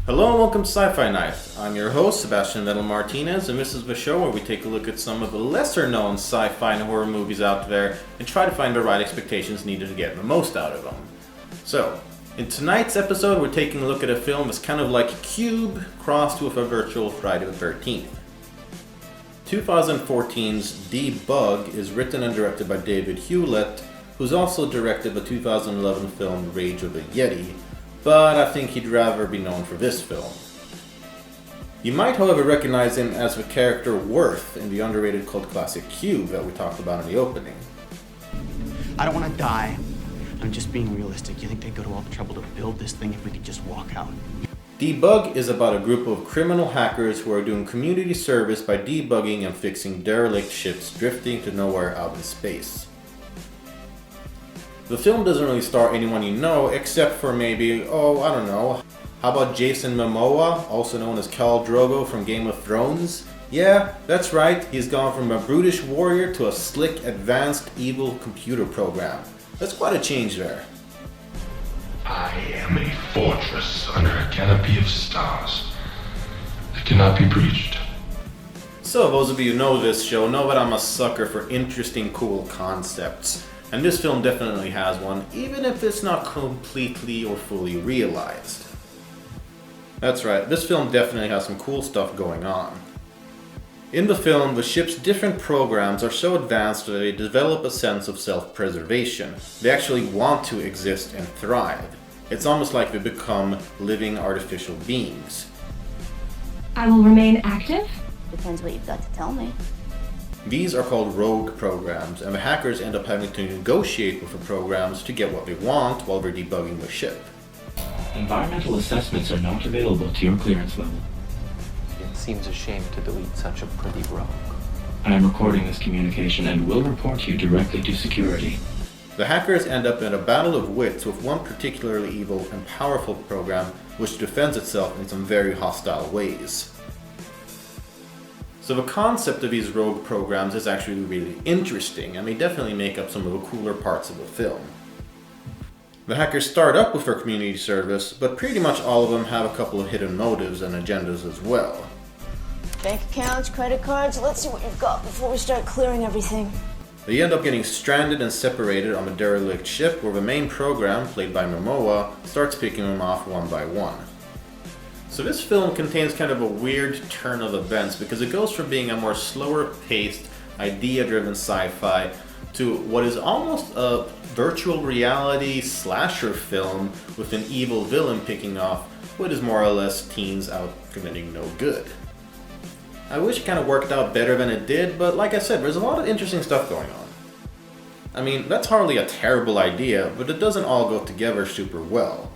Hello and welcome to Sci-Fi Night. I'm your host, Sebastian Metal Martinez, and this is the show where we take a look at some of the lesser-known sci-fi and horror movies out there and try to find the right expectations needed to get the most out of them. So, in tonight's episode, we're taking a look at a film that's kind of like Cube crossed with a virtual Friday the 13th. 2014's Debug is written and directed by David Hewlett, who's also directed the 2011 film Rage of the Yeti, but I think he'd rather be known for this film. You might, however, recognize him as the character Worth in the underrated cult classic Cube that we talked about in the opening. I don't want to die. I'm just being realistic. You think they'd go to all the trouble to build this thing if we could just walk out? Debug is about a group of criminal hackers who are doing community service by debugging and fixing derelict ships drifting to nowhere out in space. The film doesn't really star anyone you know, except for maybe, I don't know, how about Jason Momoa, also known as Khal Drogo from Game of Thrones? Yeah, that's right, he's gone from a brutish warrior to a slick, advanced, evil computer program. That's quite a change there. I am a fortress under a canopy of stars that cannot be breached. So, those of you who know this show know that I'm a sucker for interesting, cool concepts. And this film definitely has one, even if it's not completely or fully realized. That's right, this film definitely has some cool stuff going on. In the film, the ship's different programs are so advanced that they develop a sense of self-preservation. They actually want to exist and thrive. It's almost like they become living artificial beings. I will remain active? Depends what you've got to tell me. These are called rogue programs, and the hackers end up having to negotiate with the programs to get what they want while they're debugging the ship. Environmental assessments are not available to your clearance level. It seems a shame to delete such a pretty rogue. I am recording this communication and will report you directly to security. The hackers end up in a battle of wits with one particularly evil and powerful program which defends itself in some very hostile ways. So the concept of these rogue programs is actually really interesting, and they definitely make up some of the cooler parts of the film. The hackers start up with their community service, but pretty much all of them have a couple of hidden motives and agendas as well. Bank accounts, credit cards, let's see what you've got before we start clearing everything. They end up getting stranded and separated on a derelict ship where the main program, played by Momoa, starts picking them off one by one. So this film contains kind of a weird turn of events because it goes from being a more slower paced, idea-driven sci-fi to what is almost a virtual reality slasher film with an evil villain picking off what is more or less teens out committing no good. I wish it kind of worked out better than it did, but like I said, there's a lot of interesting stuff going on. I mean, that's hardly a terrible idea, but it doesn't all go together super well.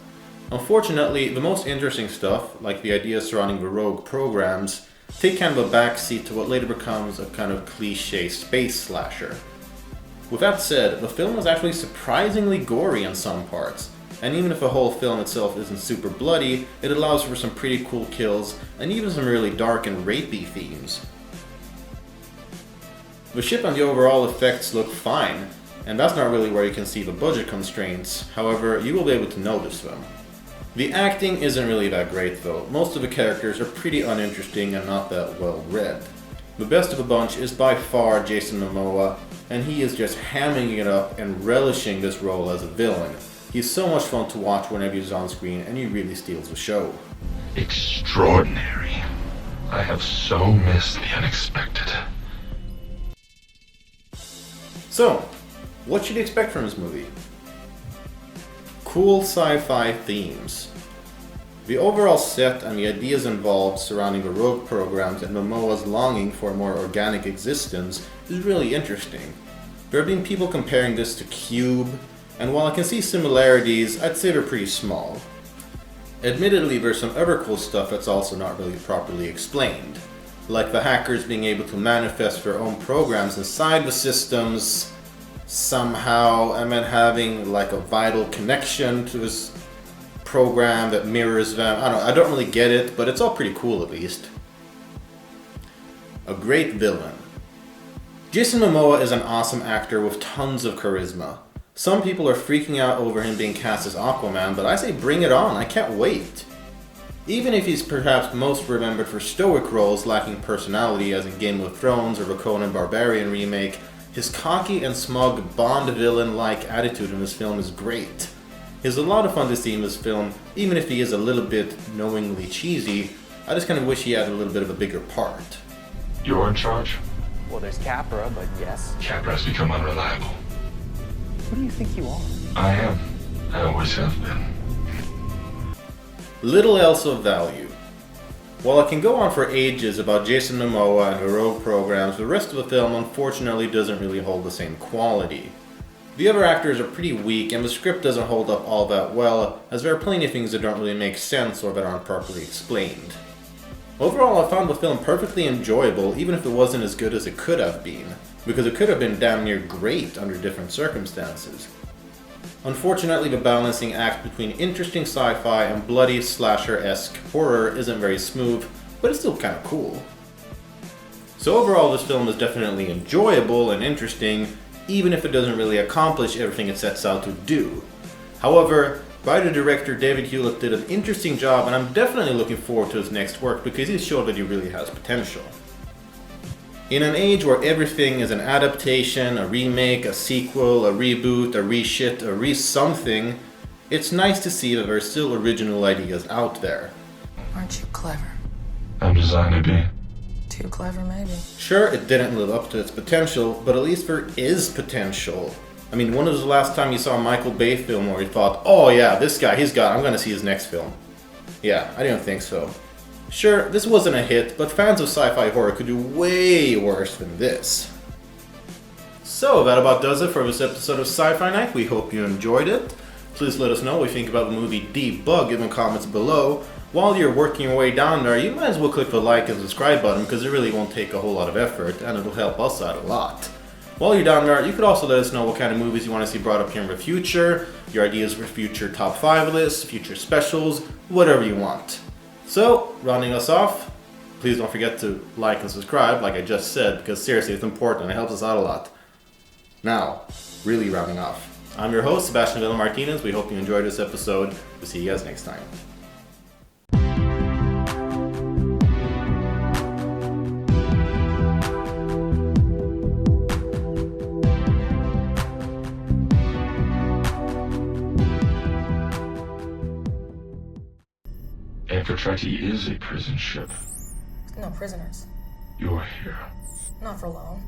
Unfortunately, the most interesting stuff, like the ideas surrounding the rogue programs, take kind of a backseat to what later becomes a kind of cliche space slasher. With that said, the film was actually surprisingly gory in some parts, and even if the whole film itself isn't super bloody, it allows for some pretty cool kills and even some really dark and rapey themes. The ship and the overall effects look fine, and that's not really where you can see the budget constraints, however, you will be able to notice them. The acting isn't really that great though. Most of the characters are pretty uninteresting and not that well read. The best of the bunch is by far Jason Momoa, and he is just hamming it up and relishing this role as a villain. He's so much fun to watch whenever he's on screen, and he really steals the show. Extraordinary. I have so missed the unexpected. So, what should you expect from this movie? Cool sci-fi themes. The overall set and the ideas involved surrounding the rogue programs and Momoa's longing for a more organic existence is really interesting. There have been people comparing this to Cube, and while I can see similarities, I'd say they're pretty small. Admittedly, there's some other cool stuff that's also not really properly explained, like the hackers being able to manifest their own programs inside the systems somehow, and then having like a vital connection to this program that mirrors them. I don't really get it, but it's all pretty cool at least. A great villain. Jason Momoa is an awesome actor with tons of charisma. Some people are freaking out over him being cast as Aquaman, but I say bring it on, I can't wait. Even if he's perhaps most remembered for stoic roles lacking personality as in Game of Thrones or the Conan Barbarian remake, his cocky and smug Bond villain-like attitude in this film is great. It's a lot of fun to see in this film, even if he is a little bit knowingly cheesy. I just kind of wish he had a little bit of a bigger part. You're in charge? Well, there's Capra, but yes. Capra's become unreliable. Who do you think you are? I am. I always have been. Little else of value. While I can go on for ages about Jason Momoa and the Rogue programs, the rest of the film unfortunately doesn't really hold the same quality. The other actors are pretty weak, and the script doesn't hold up all that well, as there are plenty of things that don't really make sense or that aren't properly explained. Overall, I found the film perfectly enjoyable, even if it wasn't as good as it could have been, because it could have been damn near great under different circumstances. Unfortunately, the balancing act between interesting sci-fi and bloody slasher-esque horror isn't very smooth, but it's still kinda cool. So overall, this film is definitely enjoyable and interesting, even if it doesn't really accomplish everything it sets out to do. However, writer director David Hewlett did an interesting job, and I'm definitely looking forward to his next work because he's shown that he really has potential. In an age where everything is an adaptation, a remake, a sequel, a reboot, a reshit, a re-something, it's nice to see that there are still original ideas out there. Aren't you clever? I'm designed to be. Too clever, maybe. Sure, it didn't live up to its potential, but at least there is potential. I mean, when was the last time you saw a Michael Bay film where you thought, oh yeah, this guy, I'm gonna see his next film? Yeah, I didn't think so. Sure, this wasn't a hit, but fans of sci-fi horror could do way worse than this. So, that about does it for this episode of Sci-Fi Night. We hope you enjoyed it. Please let us know what you think about the movie Debug in the comments below. While you're working your way down there, you might as well click the like and subscribe button because it really won't take a whole lot of effort and it'll help us out a lot. While you're down there, you could also let us know what kind of movies you want to see brought up here in the future, your ideas for future top 5 lists, future specials, whatever you want. So, rounding us off, please don't forget to like and subscribe like I just said because seriously it's important and it helps us out a lot. Now, really rounding off. I'm your host, Sebastian Villa Martinez. We hope you enjoyed this episode. We'll see you guys next time. Amphitrite is a prison ship. No prisoners. You're here. Not for long.